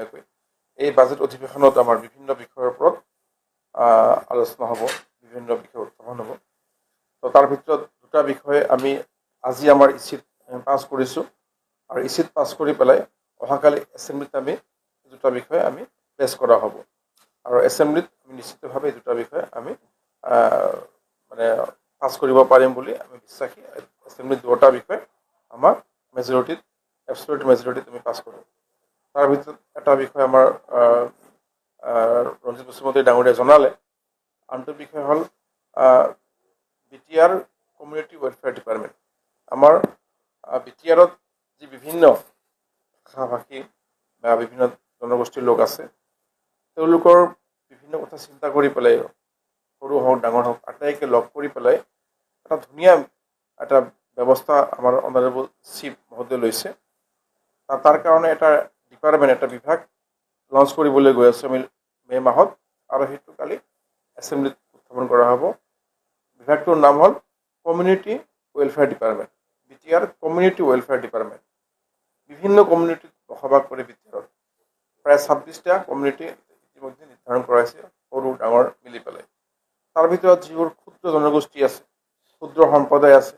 ধুনীয়াকৈ এই বাজেট অধিৱেশনত আমাৰ বিভিন্ন বিষয়ৰ ওপৰত আলোচনা হ'ব, বিভিন্ন বিষয় উত্থাপন হ'ব। তো তাৰ ভিতৰত দুটা বিষয়ে আমি আজি আমাৰ ইচিত পাছ কৰিছোঁ, আৰু ইচিত পাছ কৰি পেলাই অহাকালি এছেম্বলিত আমি দুটা বিষয়ে আমি প্লেচ কৰা হ'ব, আৰু এছেম্বলিত আমি নিশ্চিতভাৱে এই দুটা বিষয়ে আমি মানে পাছ কৰিব পাৰিম বুলি আমি বিশ্বাসী। এছেম্বলিত দুটা বিষয় আমাৰ মেজৰিটিত, এবছলুট মেজৰিটিত আমি পাছ কৰিম। তাৰ ভিতৰত এটা বিষয় আমাৰ ৰঞ্জিত বসুমতাৰী ডাঙৰীয়াই জনালে, আনটো বিষয় হ'ল BTR কমিউনিটি ৱেলফেয়াৰ ডিপাৰ্টমেণ্ট। আমাৰ BTRত যি বিভিন্ন ভাষা ভাষী বা বিভিন্ন জনগোষ্ঠীৰ লোক আছে, তেওঁলোকৰ বিভিন্ন কথা চিন্তা কৰি পেলাই, সৰু হওক ডাঙৰ হওক আটাইকে লগ কৰি পেলাই এটা ধুনীয়া এটা ব্যৱস্থা আমাৰ অনাৰেবল চিফ মহোদয়ে লৈছে। তাৰ কাৰণে এটা ডিপাৰ্টমেণ্ট, এটা বিভাগ লঞ্চ কৰিবলৈ গৈ আছোঁ আমি মে' মাহত, আৰু সেইটো কালি এছেম্বলিত উত্থাপন কৰা হ'ব। বিভাগটোৰ নাম হ'ল community welfare department, BTR community welfare department. বিভিন্ন কমিউনিটিত বসবাস কৰি BTRত প্ৰায় 26টা কমিউনিটি ইতিমধ্যে নিৰ্ধাৰণ কৰা হৈছে, সৰু ডাঙৰ মিলি পেলাই। তাৰ ভিতৰত যিবোৰ ক্ষুদ্ৰ জনগোষ্ঠী আছে, ক্ষুদ্ৰ সম্প্ৰদায় আছে,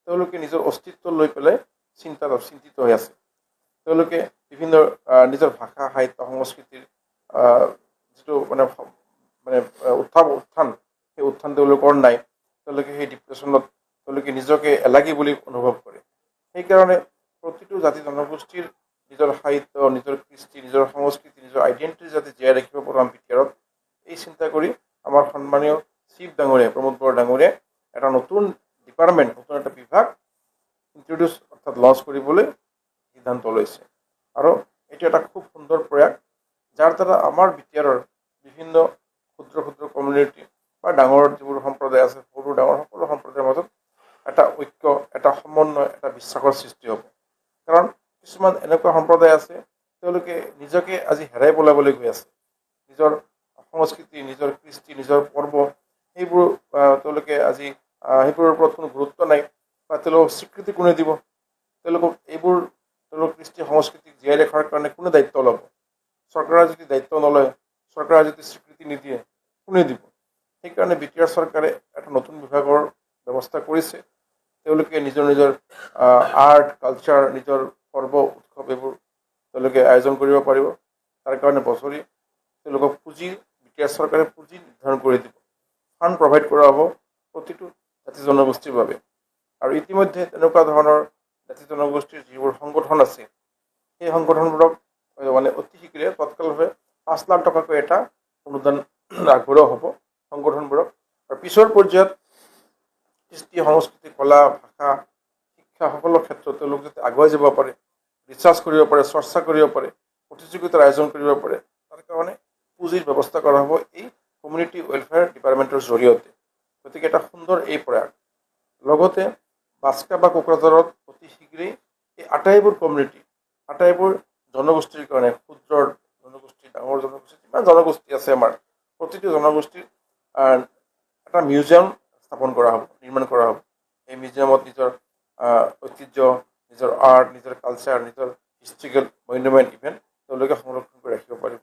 তেওঁলোকে নিজৰ অস্তিত্ব লৈ পেলাই চিন্তিত হৈ আছে। তেওঁলোকে বিভিন্ন নিজৰ ভাষা, সাহিত্য, সংস্কৃতিৰ যিটো মানে উত্থান, সেই উত্থান তেওঁলোকৰ নাই। তেওঁলোকে সেই ডিপ্ৰেশ্যনত তেওঁলোকে নিজকে এলাগী বুলি অনুভৱ কৰে। সেইকাৰণে প্ৰতিটো জাতি জনগোষ্ঠীৰ নিজৰ সাহিত্য, নিজৰ কৃষ্টি, নিজৰ সংস্কৃতি, নিজৰ আইডেণ্টিটি যাতে জীয়াই ৰাখিব পাৰোঁ আমি BTRত, এই চিন্তা কৰি আমাৰ সন্মানীয় চিফ ডাঙৰীয়া প্ৰমোদ বৰা ডাঙৰীয়াই এটা নতুন ডিপাৰ্টমেণ্ট, নতুন এটা বিভাগ ইণ্ট্ৰডিউচ অৰ্থাৎ লঞ্চ কৰিবলৈ সিদ্ধান্ত লৈছে। আৰু এইটো এটা খুব সুন্দৰ প্ৰয়াস, যাৰ দ্বাৰা আমাৰ BTRৰ বিভিন্ন ক্ষুদ্ৰ ক্ষুদ্ৰ কমিউনিটি বা ডাঙৰ যিবোৰ সম্প্ৰদায় আছে, সৰু ডাঙৰ সকলো সম্প্ৰদায়ৰ মাজত এটা ঐক্য, এটা সমন্বয়, এটা বিশ্বাসৰ সৃষ্টি হ'ব। কাৰণ কিছুমান এনেকুৱা সম্প্ৰদায় আছে, তেওঁলোকে নিজকে আজি হেৰাই পেলাবলৈ গৈ আছে। নিজৰ সংস্কৃতি, নিজৰ কৃষ্টি, নিজৰ পৰ্ব, সেইবোৰ তেওঁলোকে আজি সেইবোৰৰ ওপৰত কোনো গুৰুত্ব নাই, বা তেওঁলোকক স্বীকৃতি কোনে দিব? তেওঁলোকক তেওঁলোকৰ কৃষ্টি সংস্কৃতিক জীয়াই ৰখাৰ কাৰণে কোনে দায়িত্ব ল'ব? চৰকাৰে যদি দায়িত্ব নলয়, চৰকাৰে যদি স্বীকৃতি নিদিয়ে, কোনে দিব? সেইকাৰণে BTR চৰকাৰে এটা নতুন বিভাগৰ ব্যৱস্থা কৰিছে। তেওঁলোকে নিজৰ নিজৰ আৰ্ট, কালচাৰ, নিজৰ পৰ্ব উৎসৱ এইবোৰ তেওঁলোকে আয়োজন কৰিব পাৰিব। তাৰ কাৰণে বছৰি তেওঁলোকক BTR চৰকাৰে পুঁজি নিৰ্ধাৰণ কৰি দিব, ফাণ্ড প্ৰভাইড কৰা হ'ব প্ৰতিটো জাতি জনগোষ্ঠীৰ বাবে। আৰু ইতিমধ্যে তেনেকুৱা ধৰণৰ জাতি জনগোষ্ঠীৰ যিবোৰ সংগঠন আছে, সেই সংগঠনবোৰক মানে অতি শীঘ্ৰে তৎকালভাৱে 5 লাখ টকাকৈ এটা অনুদান আগবঢ়োৱা হ'ব সংগঠনবোৰক। আৰু পিছৰ পৰ্যায়ত কৃষ্টি, সংস্কৃতি, কলা, ভাষা, শিক্ষা সকলো ক্ষেত্ৰত তেওঁলোক যাতে আগুৱাই যাব পাৰে, ৰিচাৰ্চ কৰিব পাৰে, চৰ্চা কৰিব পাৰে, প্ৰতিযোগিতাৰ আয়োজন কৰিব পাৰে, তাৰ কাৰণে পুঁজিৰ ব্যৱস্থা কৰা হ'ব এই কমিউনিটি ৱেলফেয়াৰ ডিপাৰ্টমেণ্টৰ জৰিয়তে। গতিকে এটা সুন্দৰ এই প্ৰয়াস। লগতে বাস্কা বা কোকৰাঝাৰত অতি শীঘ্ৰেই এই আটাইবোৰ কমিউনিটি, আটাইবোৰ জনগোষ্ঠীৰ কাৰণে, ক্ষুদ্ৰ জনগোষ্ঠী, ডাঙৰ জনগোষ্ঠী, যিমান জনগোষ্ঠী আছে আমাৰ, প্ৰতিটো জনগোষ্ঠীৰ এটা মিউজিয়াম স্থাপন কৰা হ'ব, নিৰ্মাণ কৰা হ'ব। এই মিউজিয়ামত নিজৰ ঐতিহ্য, নিজৰ আৰ্ট, নিজৰ কালচাৰ, নিজৰ হিষ্ট্ৰিকেল মনুমেণ্ট ইভেণ্ট তেওঁলোকে সংৰক্ষণ কৰি ৰাখিব পাৰিব।